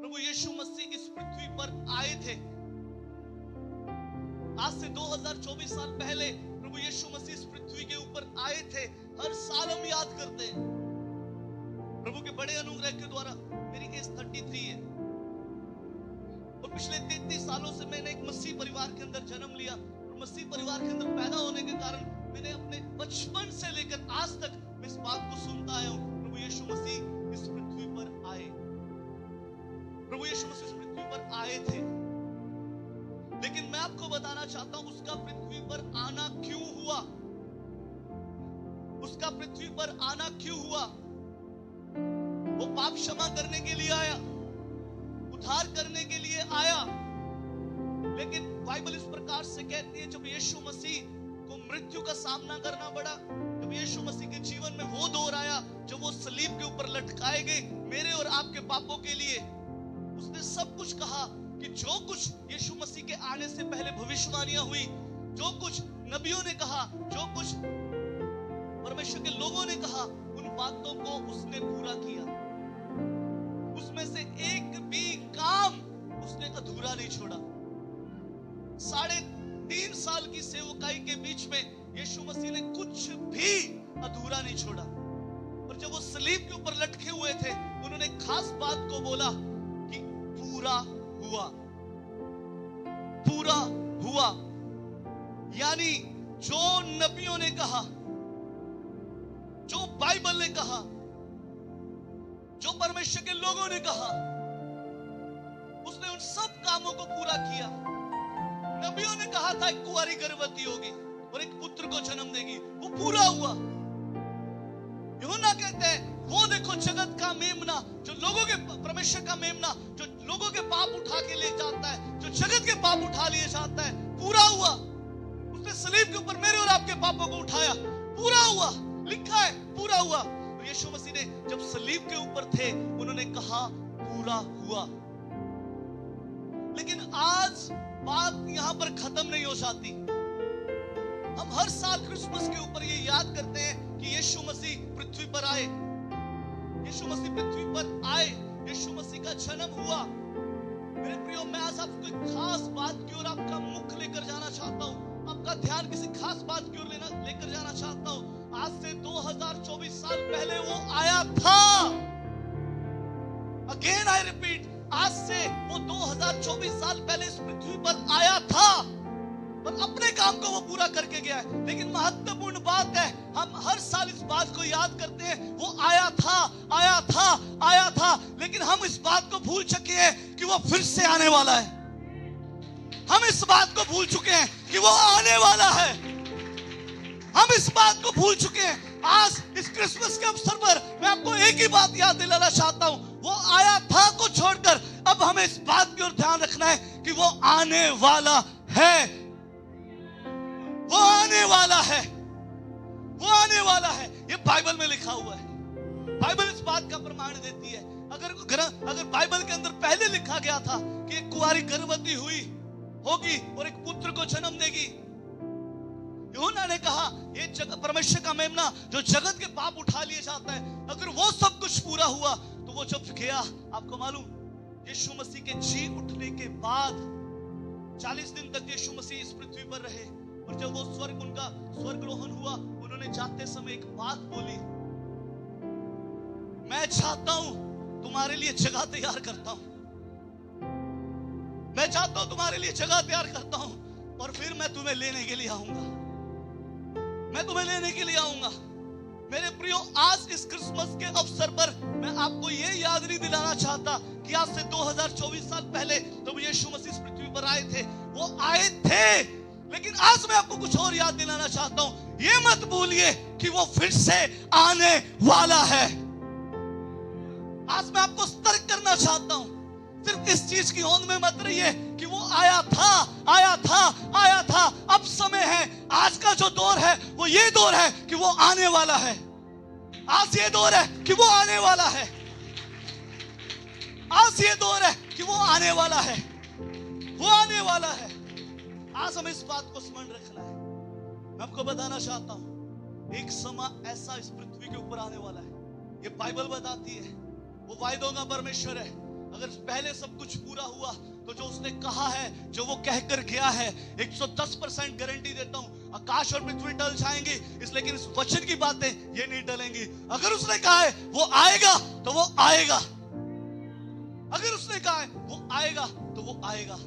प्रभु यीशु मसीह इस पृथ्वी पर आए थे। आज से 2024 साल पहले प्रभु यीशु मसीह इस पृथ्वी के ऊपर आए थे। हर साल हम याद करते हैं। प्रभु के बड़े अनुग्रह के द्वारा मेरी एज 33 है और पिछले 33 सालों से मैंने एक मसीह परिवार के अंदर जन्म लिया और मसीह परिवार के अंदर पैदा होने के कारण मैंने अपने बचपन से लेकर आज तक मैं इस बात को सुनता आया हूं, प्रभु यीशु मसीह इस पृथ्वी पर आए। प्रभु यीशु मसीह इस पृथ्वी पर आए थे, लेकिन मैं आपको बताना चाहता हूं उसका पृथ्वी पर आना क्यों हुआ। उसका पृथ्वी पर आना क्यों हुआ? वो पाप क्षमा करने के लिए आया, उद्धार करने के लिए आया। लेकिन बाइबल इस प्रकार से कहती है, जब यीशु मसीह को मृत्यु का सामना करना पड़ा, जब यीशु मसीह के जीवन में वो दौर आया जब वो सलीब के ऊपर लटकाए गए मेरे और आपके पापों के लिए, उसने सब कुछ कहा कि जो कुछ यीशु मसीह के आने से पहले भविष्यवाणियां हुई, जो कुछ नबियों ने कहा, जो कुछ परमेश्वर के लोगों ने कहा, उन बातों को उसने पूरा किया। उसमें से एक भी काम उसने अधूरा नहीं छोड़ा। 3.5 साल की सेवकाई के बीच में यीशु मसीह ने कुछ भी अधूरा नहीं छोड़ा। और जब वो सलीब के ऊपर लटके हुए थे, उन्होंने खास बात को बोला कि पूरा हुआ, पूरा हुआ। यानी जो नबियों ने कहा, जो बाइबल ने कहा, जो परमेश्वर के लोगों ने कहा, उसने उन सब कामों को पूरा किया। नबियों ने कहा था एक कुंवारी गर्भवती होगी और एक पुत्र को जन्म देगी, वो पूरा हुआ। यूहन्ना कहते हैं, वो देखो जगत का मेमना, जो लोगों के, परमेश्वर का मेमना, जो लोगों के पाप उठा के ले जाता है, जो जगत के पाप उठा लिए जाता है, पूरा हुआ। उसने सलीब के ऊपर मेरे और आपके पापों को उठाया, पूरा हुआ। लिखा है पूरा हुआ। यीशु मसीह ने जब सलीब के ऊपर थे, उन्होंने कहा पूरा हुआ। लेकिन आज बात यहां पर खत्म नहीं हो जाती। हम हर साल क्रिसमस के ऊपर ये याद करते हैं कि यीशु मसीह पृथ्वी पर आए, यीशु मसीह पृथ्वी पर आए, यीशु मसीह का जन्म हुआ। मेरे प्रियो, मैं आज आपको एक खास बात की ओर आपका मुख लेकर जाना चाहता हूं, आपका ध्यान किसी खास बात की ओर लेकर जाना चाहता हूं। आज से 2024 साल पहले वो आया था। अगेन आई रिपीट, आज से वो 2024 साल पहले इस पृथ्वी पर आया था और अपने काम को वो पूरा करके गया है। लेकिन महत्वपूर्ण बात है, हम हर साल इस बात को याद करते हैं, वो आया था, आया था, आया था, लेकिन हम इस बात को भूल चुके हैं कि वो फिर से आने वाला है। हम इस बात को भूल चुके हैं कि वो आने वाला है। हम इस बात को भूल चुके हैं। आज इस क्रिसमस के अवसर पर मैं आपको एक ही बात याद दिलाना चाहता हूं, वो आया था को छोड़कर अब हमें इस बात की ओर ध्यान रखना है कि वो आने वाला है। वो आने वाला है, वो आने वाला है। ये बाइबल में लिखा हुआ है। बाइबल इस बात का प्रमाण देती है। अगर बाइबल के अंदर पहले लिखा गया था कि एक कुंवारी गर्भवती होगी और एक पुत्र को जन्म देगी, यूहन्ना ने कहा ये परमेश्वर का मेमना जो जगत के पाप उठा लिए जाता है, अगर वो सब कुछ पूरा हुआ तो वो जब गया, आपको मालूम, यीशु मसीह के जी उठने के बाद 40 दिन तक यीशु मसीह इस पृथ्वी पर रहे। और जब वो उनका स्वर्गरोहण हुआ, उन्होंने जाते समय एक बात बोली, मैं चाहता हूं तुम्हारे लिए जगह तैयार करता हूं, मैं चाहता हूं तुम्हारे लिए जगह तैयार करता हूं और फिर मैं तुम्हें लेने के लिए आऊंगा, मैं तुम्हें लेने के लिए आऊंगा। मेरे प्रियो, आज इस क्रिसमस के अवसर पर मैं आपको ये याद नहीं दिलाना चाहता कि आज से 2024 साल पहले जब यीशु मसीह इस पृथ्वी पर आए थे, वो आए थे, लेकिन आज मैं आपको कुछ और याद दिलाना चाहता हूं। ये मत भूलिए कि वो फिर से आने वाला है। आज मैं आपको सतर्क करना चाहता हूं, सिर्फ इस चीज की होंद में मत रहिए कि वो आया था, आया था, आया था। अब समय है, आज का जो दौर है वो ये दौर है कि वो आने वाला है। आज ये दौर है कि वो आने वाला है। आज ये दौर है कि वो आने वाला है, वो आने वाला है। आज हमें इस बात को स्मरण रखना है। मैं आपको बताना चाहता हूं, एक समय ऐसा इस पृथ्वी के ऊपर आने वाला है। ये बाइबल बताती है, वो वायदों का परमेश्वर है। अगर पहले सब कुछ पूरा हुआ तो जो उसने कहा है, जो वो कहकर गया है, 110% गारंटी देता हूं, आकाश और पृथ्वी टल जाएंगे लेकिन इस वचन की बातें ये नहीं टलेंगी। अगर उसने कहा है वो आएगा तो वो आएगा, अगर उसने कहा है वो आएगा तो वो आएगा।